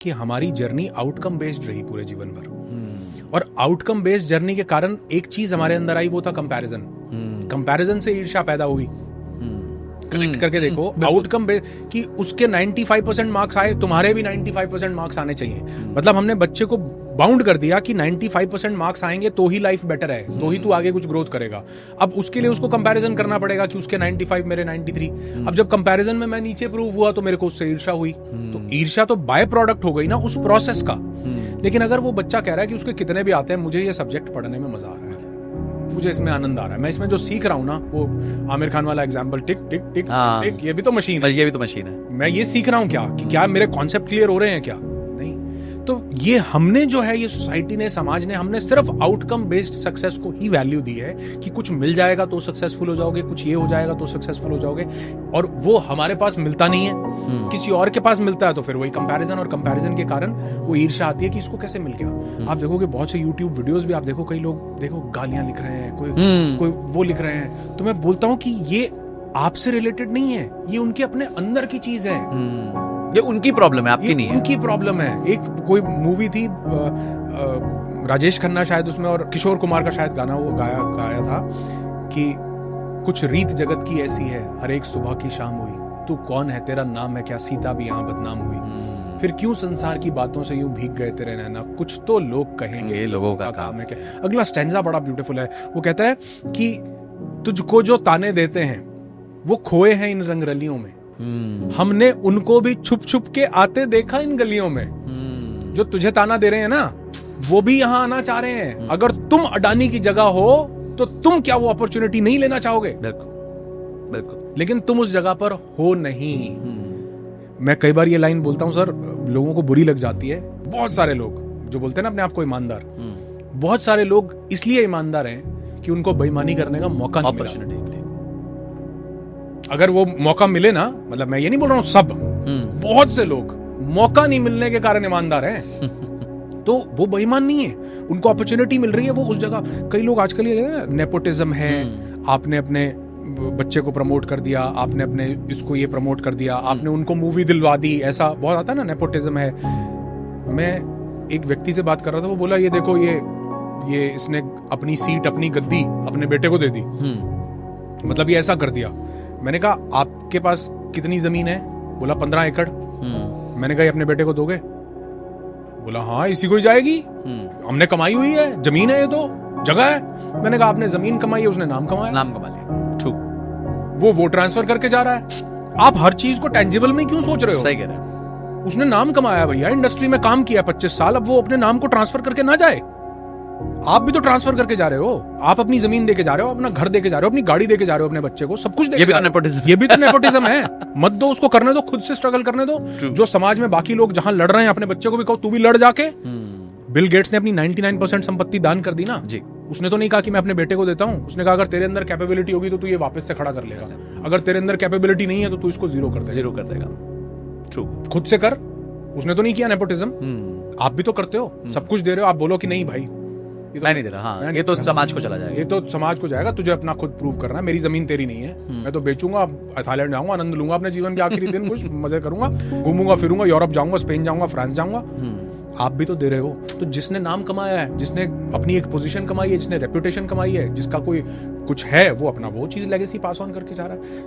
कि हमारी journey outcome based रही पूरे जीवन भर, और आउटकम बेस्ड जर्नी के कारण एक चीज हमारे अंदर आई, वो था कंपैरिजन। कंपैरिजन से ईर्ष्या पैदा हुई। कनेक्ट करके देखो, आउटकम कि उसके 95% मार्क्स आए, तुम्हारे भी 95% मार्क्स आने चाहिए। मतलब हमने बच्चे को बाउंड कर दिया कि 95% मार्क्स आएंगे तो ही लाइफ बेटर है, तो ही तू आगे कुछ ग्रोथ करेगा। अब उसके लिए उसको कंपैरिजन करना पड़ेगा कि उसके 95 मेरे 93। अब जब कंपैरिजन में मैं नीचे प्रूव हुआ तो मेरे को उससे ईर्ष्या हुई। तो ईर्ष्या तो बाय प्रोडक्ट हो गई ना उस प्रोसेस का। लेकिन अगर वो बच्चा कह रहा है कि उसके कितने भी आते हैं, मुझे ये सब्जेक्ट पढ़ने में मजा आ रहा है, मुझे इसमें आनंद आ रहा है, मैं इसमें जो सीख रहा हूँ ना, वो आमिर खान वाला एग्जांपल, टिक टिक टिक टिक, ये भी तो मशीन है, ये भी तो मशीन है। मैं ये सीख रहा हूँ क्या मेरे कॉन्सेप्ट क्लियर हो रहे हैं क्या? नहीं। तो ये हमने जो है, ये सोसाइटी ने, समाज ने, हमने सिर्फ आउटकम बेस्ड सक्सेस को ही वैल्यू दी है कि कुछ मिल जाएगा तो सक्सेसफुल हो जाओगे, कुछ ये हो जाएगा तो सक्सेसफुल हो जाओगे, और वो हमारे पास मिलता नहीं है। किसी और के पास मिलता है तो फिर वही कंपैरिजन, और कंपैरिजन के कारण वो ईर्ष्या आती है कि इसको कैसे मिल गया। आप देखोगे बहुत से यूट्यूब वीडियोस भी आप देखो, कई लोग देखो गालियां लिख रहे हैं, कोई वो लिख रहे हैं। तो मैं बोलता हूं कि ये आपसे रिलेटेड नहीं है, ये उनके अपने अंदर की चीज है। ये उनकी प्रॉब्लम है, आपकी नहीं है। उनकी प्रॉब्लम है। एक कोई मूवी थी, राजेश खन्ना शायद उसमें, और किशोर कुमार का शायद गाना वो गाया था कि कुछ रीत जगत की ऐसी है, हर एक सुबह की शाम हुई, तू कौन है, तेरा नाम है क्या, सीता भी यहाँ बदनाम हुई, फिर क्यों संसार की बातों से यूं भीग गए तेरे नैना, कुछ तो लोग कहेंगे, लोगों का काम है क्या। अगला स्टैंजा बड़ा ब्यूटीफुल है। वो कहता है कि तुझको जो ताने देते हैं वो खोए हैं इन रंगरलियों में, हमने उनको भी छुप छुप के आते देखा इन गलियों में। जो तुझे ताना दे रहे हैं ना, वो भी यहाँ आना चाह रहे हैं। अगर तुम अडानी की जगह हो तो तुम क्या वो अपॉर्चुनिटी नहीं लेना चाहोगे? बिल्कुल। लेकिन तुम उस जगह पर हो नहीं। मैं कई बार ये लाइन बोलता हूं सर, लोगों को बुरी लग जाती है। बहुत सारे लोग जो बोलते हैं ना अपने आप को ईमानदार, बहुत सारे लोग इसलिए ईमानदार हैं कि उनको बेईमानी करने का मौका नहीं मिला। अगर वो मौका मिले ना, मतलब मैं ये नहीं बोल रहा हूं सब, बहुत से लोग मौका नहीं मिलने के कारण ईमानदार हैं। तो वो बेईमान नहीं है, उनको अपॉर्चुनिटी मिल रही है, वो उस जगह। कई लोग आजकल ये नेपोटिज्म है, आपने अपने बच्चे को प्रमोट कर दिया, आपने अपने इसको ये प्रमोट कर दिया, आपने उनको मूवी दिलवा दी, ऐसा बहुत आता है ना, नेपोटिज्म है। मैं एक व्यक्ति से बात कर रहा था, वो बोला ये देखो ये इसने अपनी सीट, अपनी गद्दी अपने बेटे को दे दी, मतलब ये ऐसा कर दिया। मैंने कहा आपके पास कितनी जमीन है? बोला 15 एकड़। मैंने कहा ये अपने बेटे को दोगे? बोला हाँ इसी को ही जाएगी, हमने कमाई हुई है, जमीन है, ये तो जगह है। मैंने कहा आपने जमीन कमाई है, उसने नाम कमा लिया, ठीक, वो ट्रांसफर करके जा रहा है। आप हर चीज को टेंजिबल में क्यों सोच रहे हो? सही कह रहे हैं। उसने नाम कमाया भैया, इंडस्ट्री में काम किया 25 साल, अब वो अपने नाम को ट्रांसफर करके ना जाए। आप भी तो ट्रांसफर करके जा रहे हो, आप अपनी जमीन देके जा रहे हो, अपना घर देके जा रहे हो, अपनी गाड़ी देके जा रहे हो अपने बच्चे को, सब कुछ देके। ये भी तो नेपोटिज्म, ये भी तो नेपोटिज्म है। मत दो उसको, करने दो, खुद से स्ट्रगल करने दो। जो समाज में बाकी लोग जहां लड़ रहे हैं, अपने बच्चे को भी कहो तू भी लड़ जाके। बिल गेट्स ने अपनी 99% संपत्ति दान कर दी ना जी। उसने तो नहीं कहा कि मैं अपने बेटे को देता हूं, उसने कहा अगर तेरे अंदर कैपेबिलिटी होगी तो तू ये वापस से खड़ा कर लेगा, अगर तेरे अंदर कैपेबिलिटी नहीं है तो तू इसको जीरो कर देगा। ट्रू, खुद से कर। उसने तो नहीं किया नेपोटिज्म, आप भी तो करते हो, सब कुछ दे रहे हो, आप बोलो कि नहीं भाई मैं नहीं दे रहा। हाँ, ये तो समाज को चला जाएगा, ये तो समाज को जाएगा, तुझे अपना खुद प्रूव करना है। मेरी जमीन तेरी नहीं है, मैं तो बेचूंगा, थाईलैंड जाऊंगा, आनंद लूंगा अपने जीवन के आखिरी दिन, कुछ मजे करूंगा, घूमूंगा फिरूंगा, यूरोप जाऊंगा, स्पेन जाऊंगा, फ्रांस जाऊंगा। आप भी तो दे रहे हो। तो जिसने नाम कमाया है, जिसने अपनी एक पोजीशन कमाई है, जिसने रेपुटेशन कमाई है, जिसका कोई कुछ है, वो अपना वो चीज लेगेसी पास ऑन करके जा रहा है।